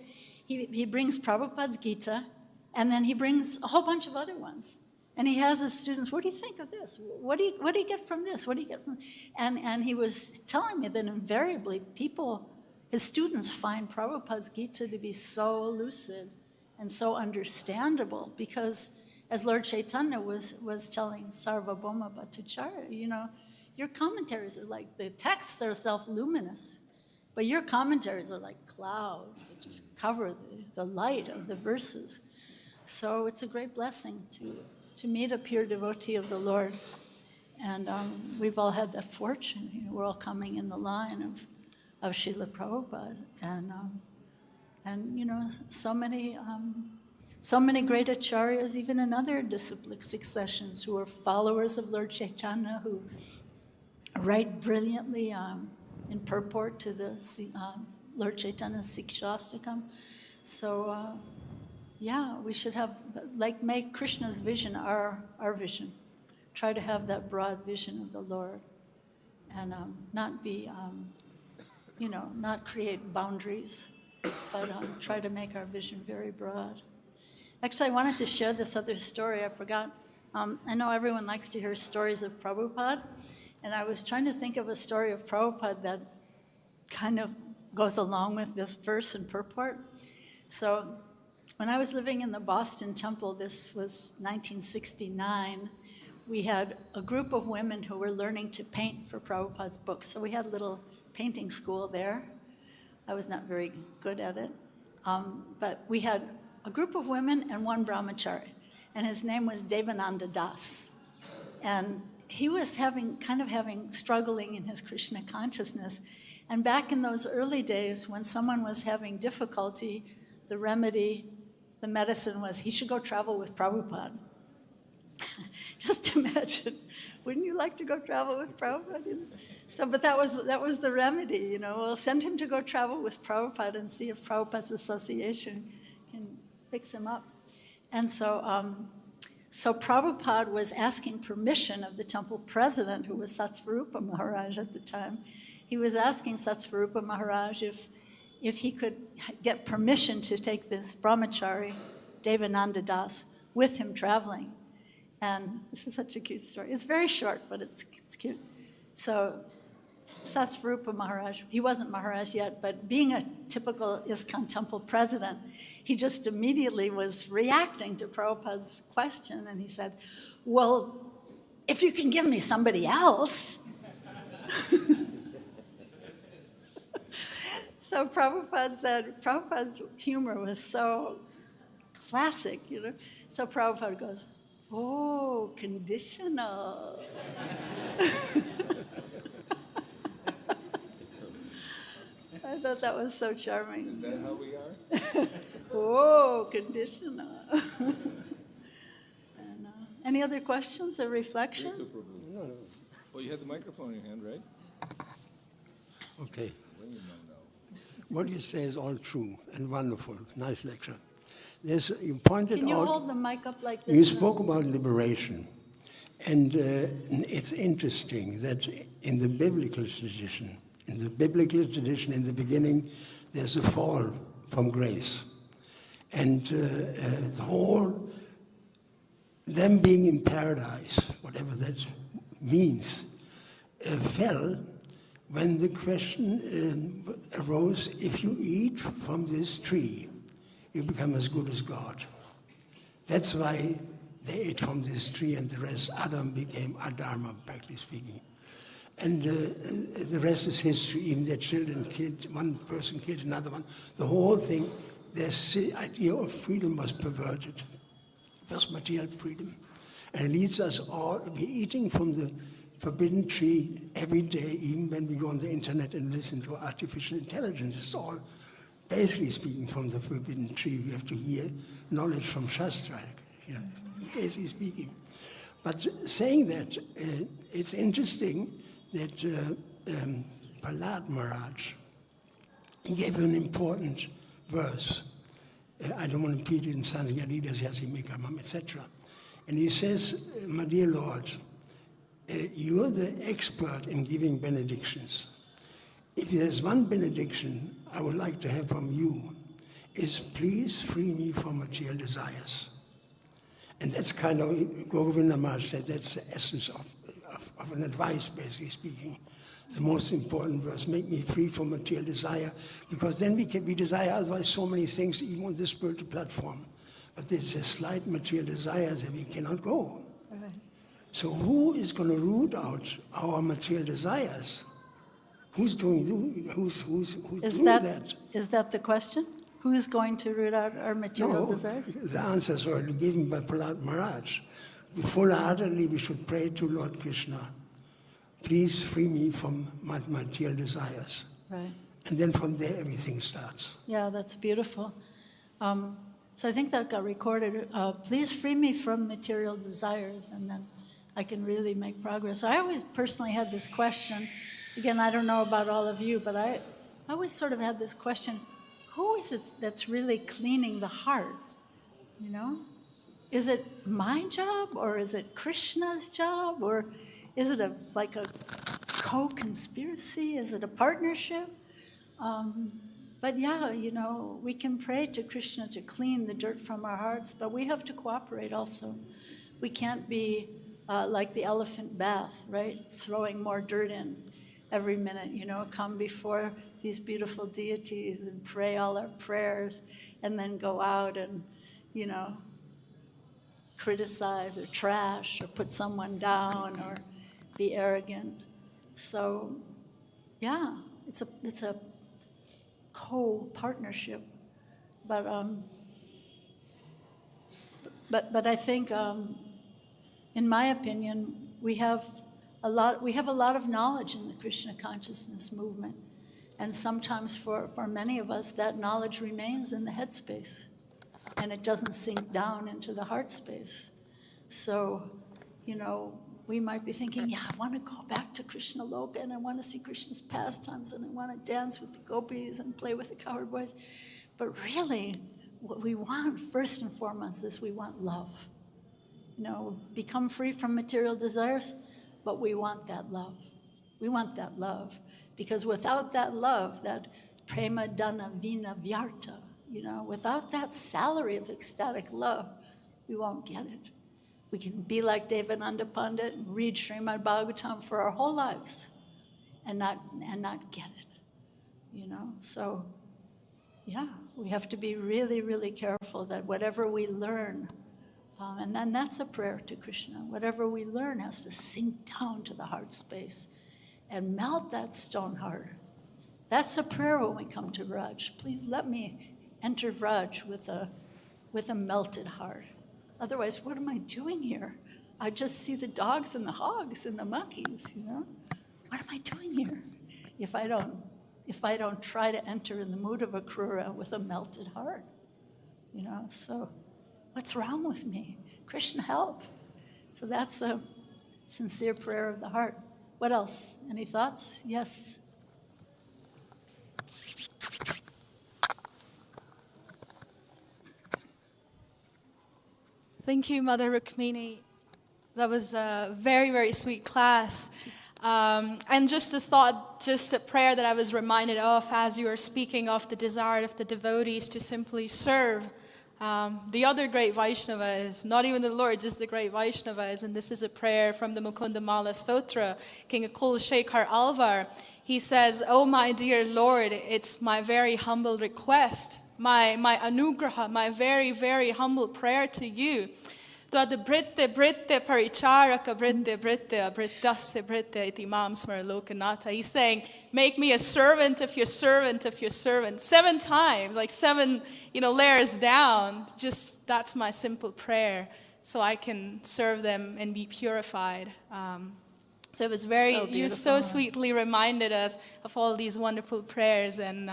he brings Prabhupada's Gita, and then he brings a whole bunch of other ones. And he has his students, what do you think of this? What do you get from this? What do you get from this? And he was telling me that invariably his students find Prabhupada's Gita to be so lucid and so understandable, because as Lord Chaitanya was telling Sarvabhauma Bhattacharya, you know, your commentaries are like, the texts are self-luminous, but your commentaries are like clouds that just cover the light of the verses. So it's a great blessing to meet a pure devotee of the Lord. And we've all had that fortune. You know, we're all coming in the line of Srila Prabhupada. And you know, so many great acharyas, even in other disciplic successions, who are followers of Lord Chaitanya, who write brilliantly in purport to the Lord Chaitanya's Sikshastakam. So, yeah, we should have, like, make Krishna's vision our vision. Try to have that broad vision of the Lord, and not be, not create boundaries, but try to make our vision very broad. Actually, I wanted to share this other story. I forgot. I know everyone likes to hear stories of Prabhupada, and I was trying to think of a story of Prabhupada that kind of goes along with this verse and purport. So when I was living in the Boston Temple, this was 1969, we had a group of women who were learning to paint for Prabhupada's books. So we had a little painting school there. I was not very good at it. But we had a group of women and one brahmachari, and his name was Devananda Das. And he was struggling in his Krishna consciousness. And back in those early days, when someone was having difficulty, the remedy, the medicine was he should go travel with Prabhupada. Just imagine, wouldn't you like to go travel with Prabhupada? So, but that was the remedy, you know. We'll send him to go travel with Prabhupada and see if Prabhupada's association can fix him up. And so, so Prabhupada was asking permission of the temple president, who was Satsvarupa Maharaj at the time. He was asking Satsvarupa Maharaj if he could get permission to take this brahmachari, Devananda Das, with him traveling. And this is such a cute story. It's very short, but it's cute. So Satsvarupa Maharaj, he wasn't Maharaj yet, but being a typical ISKCON temple president, he just immediately was reacting to Prabhupada's question, and he said, well, if you can give me somebody else. So Prabhupada's humor was so classic, you know. So Prabhupada goes, oh, conditional. I thought that was so charming. Is that how we are? Oh, conditional. And, any other questions or reflection? No. Well, you had the microphone in your hand, right? Okay. What you say is all true and wonderful. Nice lecture. You pointed out... Can you hold the mic up like this? You spoke about liberation. And it's interesting that in the biblical tradition, in the beginning, there's a fall from grace. And them being in paradise, whatever that means, fell when the question arose, if you eat from this tree, you become as good as God. That's why they ate from this tree, and the rest, Adam became Adharma, practically speaking. And the rest is history. Even their children one person killed another one. The whole thing, their idea of freedom was perverted. First material freedom. And it leads us all, we're eating from the forbidden tree every day, even when we go on the internet and listen to artificial intelligence. It's all basically speaking from the forbidden tree. We have to hear knowledge from Shastra, basically speaking. But saying that, it's interesting that Prahlad Maharaj, he gave an important verse. I don't want to repeat it in Sanskrit, etc. And he says, my dear Lord, you're the expert in giving benedictions. If there's one benediction I would like to have from you, is please free me from material desires. And that's kind of, Govinda Maharaj said, that's the essence of an advice, basically speaking. The most important verse, make me free from material desire, because then we desire otherwise so many things, even on this spiritual platform. But there's a slight material desire that we cannot go. Right. So who is going to root out our material desires? Who's doing that? Is that the question? Who's going to root out our material desires? The answer is already given by Prahlad Maharaj. Full-heartedly we should pray to Lord Krishna, please free me from my material desires. Right. And then from there everything starts. Yeah, that's beautiful. So I think that got recorded. Please free me from material desires, and then I can really make progress. I always personally had this question. Again, I don't know about all of you, but I always sort of had this question, who is it that's really cleaning the heart? You know? Is it my job, or is it Krishna's job, or is it like a co-conspiracy? Is it a partnership? But yeah, you know, we can pray to Krishna to clean the dirt from our hearts, but we have to cooperate also. We can't be like the elephant bath, right? Throwing more dirt in every minute, you know, come before these beautiful deities and pray all our prayers, and then go out and, you know, criticize or trash or put someone down or be arrogant. So, yeah, it's a co-partnership, but I think, in my opinion, we have a lot of knowledge in the Krishna consciousness movement, and sometimes for many of us that knowledge remains in the head space, and it doesn't sink down into the heart space. So, you know, we might be thinking, yeah, I want to go back to Krishna Loka, and I want to see Krishna's pastimes, and I want to dance with the gopis and play with the cowherd boys. But really, what we want first and foremost is we want love. You know, become free from material desires, but we want that love. We want that love. Because without that love, that prema dana vina vyarta, you know, without that salary of ecstatic love, we won't get it. We can be like Devananda Pandit and read Srimad Bhagavatam for our whole lives and not get it, you know? So, yeah, we have to be really, really careful that whatever we learn, and then that's a prayer to Krishna, whatever we learn has to sink down to the heart space and melt that stone heart. That's a prayer when we come to Vraj. Please let me enter Vraj with a melted heart. Otherwise, what am I doing here? I just see the dogs and the hogs and the monkeys, you know? What am I doing here if I don't try to enter in the mood of a Akrura with a melted heart? You know, so what's wrong with me? Krishna, help. So that's a sincere prayer of the heart. What else? Any thoughts? Yes. Thank you, Mother Rukmini. That was a very, very sweet class. And just a thought, just a prayer that I was reminded of as you were speaking of the desire of the devotees to simply serve the other great Vaishnavas, not even the Lord, just the great Vaishnavas. And this is a prayer from the Mukundamala Stotra, King Akul Shekhar Alvar. He says, "Oh, my dear Lord, it's my very humble request, my anugraha, my very, very humble prayer to you. Twad britte paricharaka britte brittasse britte iti mam smarlokanatha." He's saying, make me a servant of your servant of your servant. 7 times, like 7, layers down. Just, that's my simple prayer. so I can serve them and be purified. So it was very, So you so beautiful. sweetly reminded us of all these wonderful prayers, and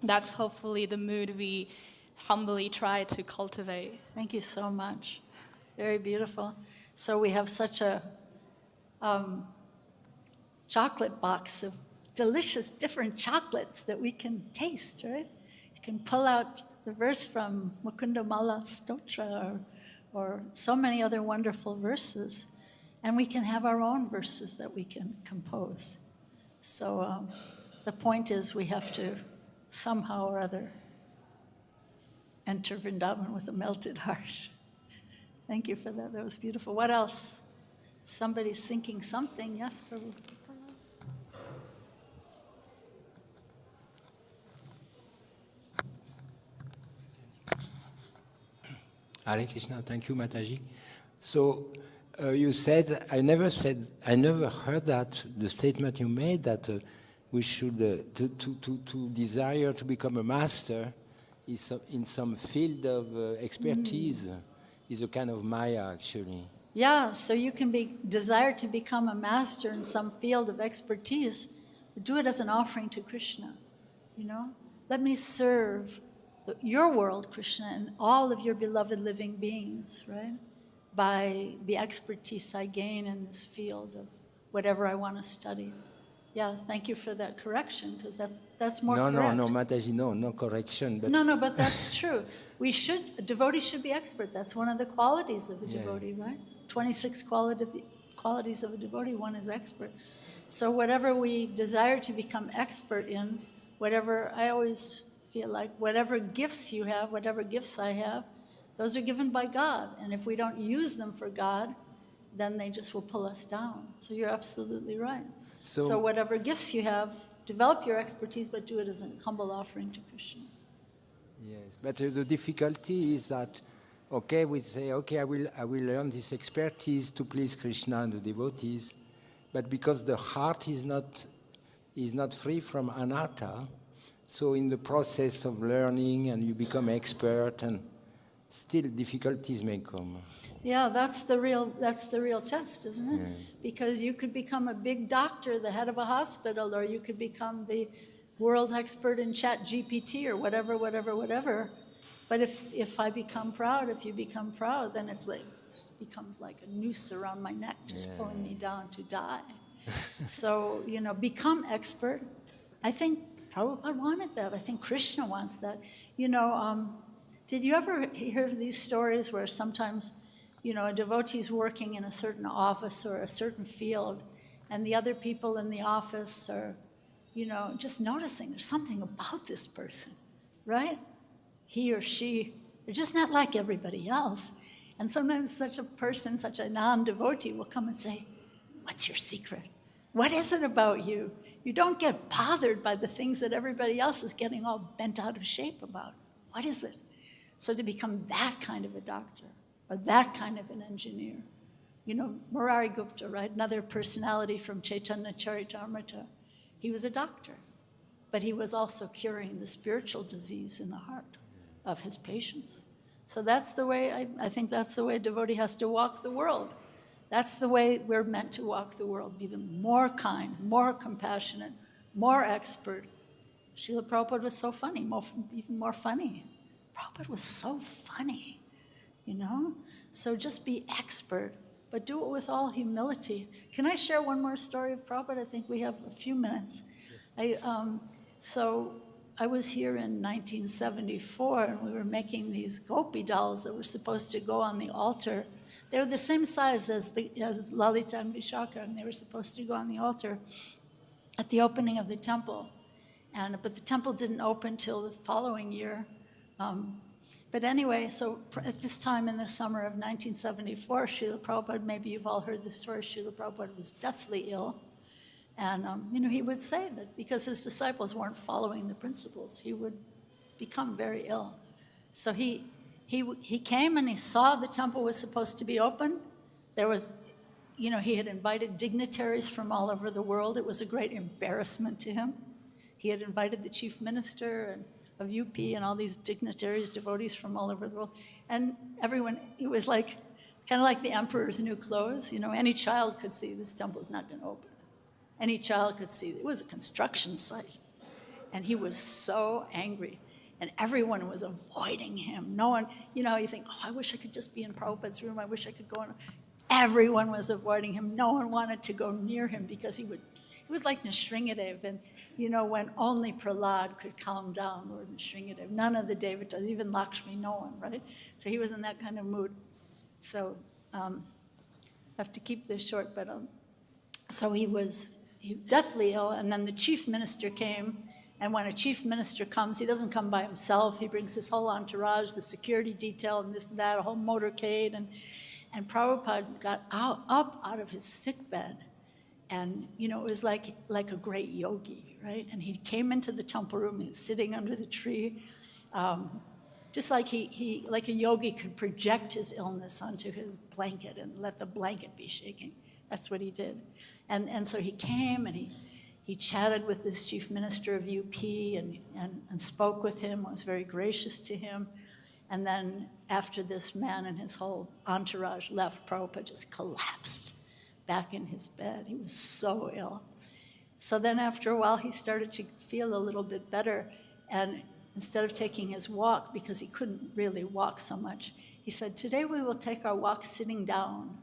that's hopefully the mood we humbly try to cultivate. Thank you so much. Very beautiful. So we have such a chocolate box of delicious different chocolates that we can taste, right? You can pull out the verse from Mukundamala Stotra or so many other wonderful verses, and we can have our own verses that we can compose. So the point is we have to somehow or other enter Vrindavan with a melted heart. Thank you for that. That was beautiful. What else? Somebody's thinking something. Yes, Prabhu. Hare Krishna, thank you, Mataji. So you said, I never heard that, the statement you made that we should, to desire to become a master is in some field of expertise, is a kind of Maya, actually. Yeah, so you can desire to become a master in some field of expertise, but do it as an offering to Krishna, you know? Let me serve your world, Krishna, and all of your beloved living beings, right? By the expertise I gain in this field of whatever I want to study. Yeah, thank you for that correction, because that's more correct. No, Mataji, no correction. But No, but that's true. A devotee should be expert. That's one of the qualities of a devotee, right? 26 qualities of a devotee, one is expert. So whatever we desire to become expert in, I always feel like whatever gifts you have, whatever gifts I have, those are given by God. And if we don't use them for God, then they just will pull us down. So you're absolutely right. So whatever gifts you have, develop your expertise, but do it as a humble offering to Krishna. yes, but the difficulty is that, okay, we say, okay, I will learn this expertise to please Krishna and the devotees, but because the heart is not free from anatta, so in the process of learning and you become expert, and still difficulties may come. Yeah, that's the real test, isn't it? Yeah. Because you could become a big doctor, the head of a hospital, or you could become the world's expert in chat GPT or whatever. But if I become proud, if you become proud, then it becomes like a noose around my neck, just pulling me down to die. So, become expert. I think Prabhupada wanted that. I think Krishna wants that. Did you ever hear of these stories where sometimes, a devotee's working in a certain office or a certain field, and the other people in the office are, just noticing there's something about this person, right? He or she, they're just not like everybody else. And sometimes such a person, such a non-devotee will come and say, what's your secret? What is it about you? You don't get bothered by the things that everybody else is getting all bent out of shape about. What is it? So to become that kind of a doctor or that kind of an engineer, Murari Gupta, right? Another personality from Chaitanya Charitamrita. He was a doctor, but he was also curing the spiritual disease in the heart of his patients. So that's the way, I think that's the way a devotee has to walk the world. That's the way we're meant to walk the world, be the more kind, more compassionate, more expert. Srila Prabhupada was so funny, even more funny. Prabhupada was so funny, So just be expert, but do it with all humility. Can I share one more story of Prabhupada? I think we have a few minutes. So I was here in 1974, and we were making these gopi dolls that were supposed to go on the altar. They were the same size as Lalita and Vishaka, and they were supposed to go on the altar at the opening of the temple. But the temple didn't open till the following year. But anyway, so at this time in the summer of 1974, Srila Prabhupada, maybe you've all heard the story, Srila Prabhupada was deathly ill. And, he would say that because his disciples weren't following the principles, he would become very ill. So he came and he saw the temple was supposed to be open. There was, he had invited dignitaries from all over the world. It was a great embarrassment to him. He had invited the chief minister of UP and all these dignitaries, devotees from all over the world. And everyone, it was like Kind of like the emperor's new clothes. You know, any child could see this temple is not going to open. Any child could see it was a construction site. And he was so angry. And everyone was avoiding him. No one, you know, you think, oh, I wish I could just be in Prabhupada's room. I wish I could go in. Everyone was avoiding him. No one wanted to go near him because he was like Nrsingadev. And, you know, when only Prahlad could calm down, Lord Nrsingadev. None of the Devatas, even Lakshmi, no one, right? So he was in that kind of mood. So I have to keep this short, but so he was deathly ill. And then the chief minister came. And when a chief minister comes, he doesn't come by himself. He brings his whole entourage, the security detail and this and that, a whole motorcade. And Prabhupada got up out of his sick bed. And, you know, it was like a great yogi, right? And he came into the temple room. He was sitting under the tree. Just like he like a yogi could project his illness onto his blanket and let the blanket be shaking. That's what he did. And so he came and he chatted with this chief minister of UP and spoke with him, was very gracious to him. And then after this man and his whole entourage left, Prabhupada just collapsed back in his bed. He was so ill. So then after a while, he started to feel a little bit better. And instead of taking his walk, because he couldn't really walk so much, he said, today we will take our walk sitting down.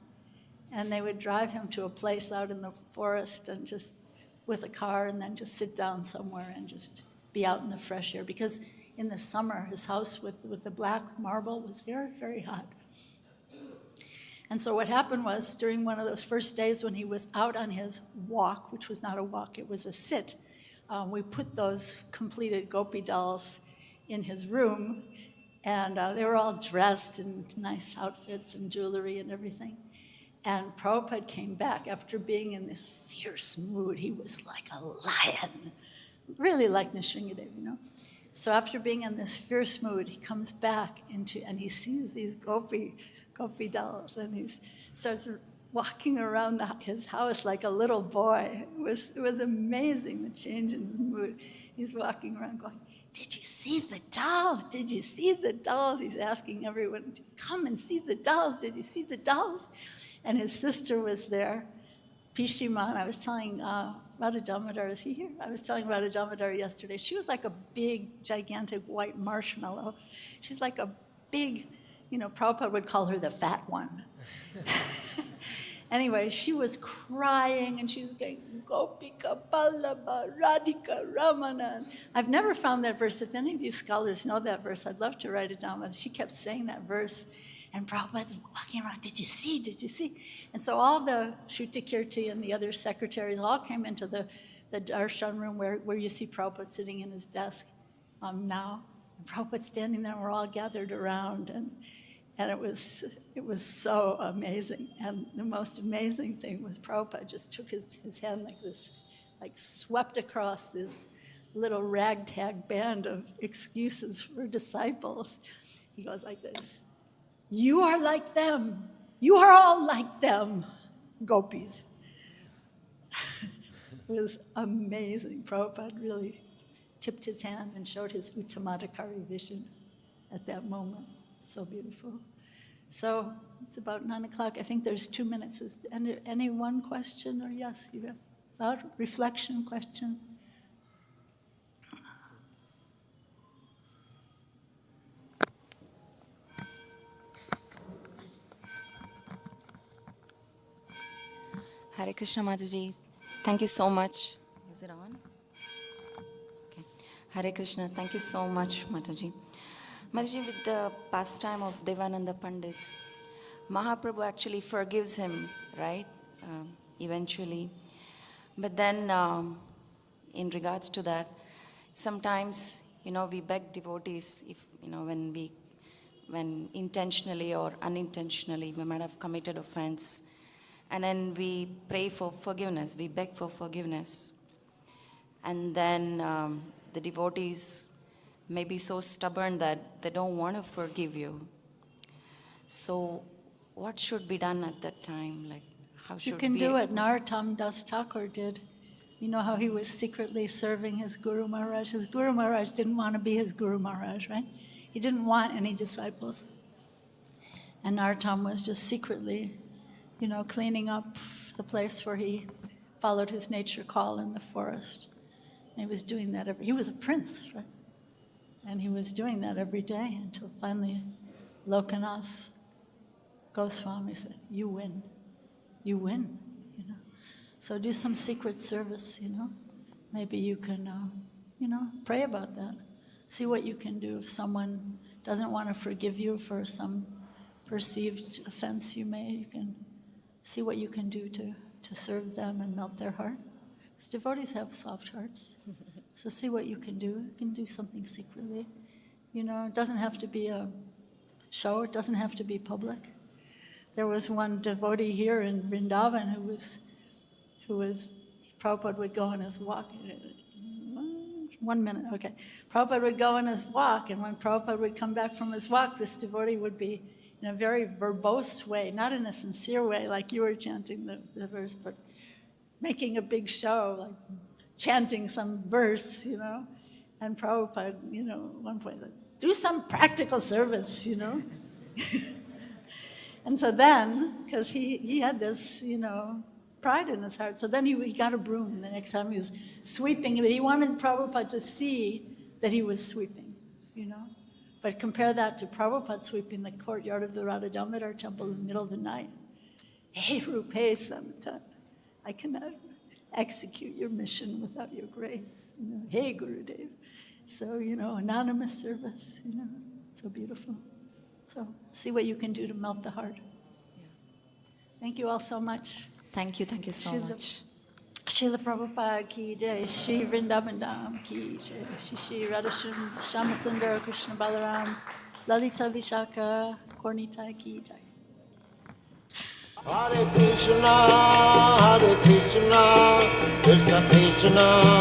And they would drive him to a place out in the forest and just with a car and then just sit down somewhere and just be out in the fresh air. Because in the summer, his house with the black marble was very, very hot. And so what happened was during one of those first days when he was out on his walk, which was not a walk, it was a sit, we put those completed gopi dolls in his room, and they were all dressed in nice outfits and jewelry and everything. And Prabhupada came back after being in this fierce mood. He was like a lion, really like Nrsingadev, you know. So after being in this fierce mood, he comes back and he sees these gopi dolls, and he starts walking around his house like a little boy. It was amazing, the change in his mood. He's walking around going, did you see the dolls? Did you see the dolls? He's asking everyone to come and see the dolls. Did you see the dolls? And his sister was there, Pishiman. I was telling Radha Damodar, is he here? I was telling Radha Damodar yesterday. She was like a big, gigantic white marshmallow. She's like a big, you know, Prabhupada would call her the fat one. Anyway, she was crying and she was going, Gopika Ballabha Radhika Ramana. I've never found that verse. If any of you scholars know that verse, I'd love to write it down. But she kept saying that verse. And Prabhupada's walking around, did you see, did you see? And so all the Shrutikirti and the other secretaries all came into the darshan room where you see Prabhupada sitting in his desk now. And Prabhupada's standing there and we're all gathered around. And it was so amazing. And the most amazing thing was Prabhupada just took his hand like this, like swept across this little ragtag band of excuses for disciples. He goes like this. You are like them. You are all like them, gopis. It was amazing. Prabhupada really tipped his hand and showed his Uttamadhikari vision at that moment. So beautiful. So it's about 9 o'clock. I think there's 2 minutes. Is any one question? Or yes, you have thought, reflection, question? Hare Krishna Mataji, thank you so much. Is it on? Okay. Hare Krishna, thank you so much, Mataji. Mataji, with the pastime of Devananda Pandit, Mahaprabhu actually forgives him, right? Eventually. But then, in regards to that, sometimes, we beg devotees, if, when intentionally or unintentionally we might have committed offense, and then we pray for forgiveness, we beg for forgiveness. And then the devotees may be so stubborn that they don't want to forgive you. So what should be done at that time? Like, how should you can do it. Narottam Das Thakur did. You know how he was secretly serving his Guru Maharaj? His Guru Maharaj didn't want to be his Guru Maharaj, right? He didn't want any disciples. And Narottam was just secretly, cleaning up the place where he followed his nature call in the forest. And he was doing that he was a prince, right? And he was doing that every day until finally Lokanath Goswami said, you win. So do some secret service, Maybe you can, pray about that. See what you can do. If someone doesn't want to forgive you for some perceived offense you made, you can see what you can do to serve them and melt their heart. Because devotees have soft hearts. So see what you can do. You can do something secretly. It doesn't have to be a show. It doesn't have to be public. There was one devotee here in Vrindavan who was Prabhupada would go on his walk. 1 minute, okay. Prabhupada would go on his walk, and when Prabhupada would come back from his walk, this devotee would be in a very verbose way, not in a sincere way like you were chanting the verse, but making a big show, like chanting some verse, And Prabhupada, at one point, like, do some practical service, And so then, because he had this, pride in his heart, so then he got a broom. The next time he was sweeping, but he wanted Prabhupada to see that he was sweeping, But compare that to Prabhupada sweeping the courtyard of the Radha Damodar temple in the middle of the night. Hey, Rupe Samata, I cannot execute your mission without your grace. Hey, Gurudev. So, anonymous service, so beautiful. So see what you can do to melt the heart. Thank you all so much. Thank you so much. Srila Prabhupada ki jai, Shri Vrindavan Dham ki jai, Shri Radha Shyamasundar Krishna Balaram, Lalita Vishaka, Kornita ki jai. Hare Krishna, Krishna Krishna.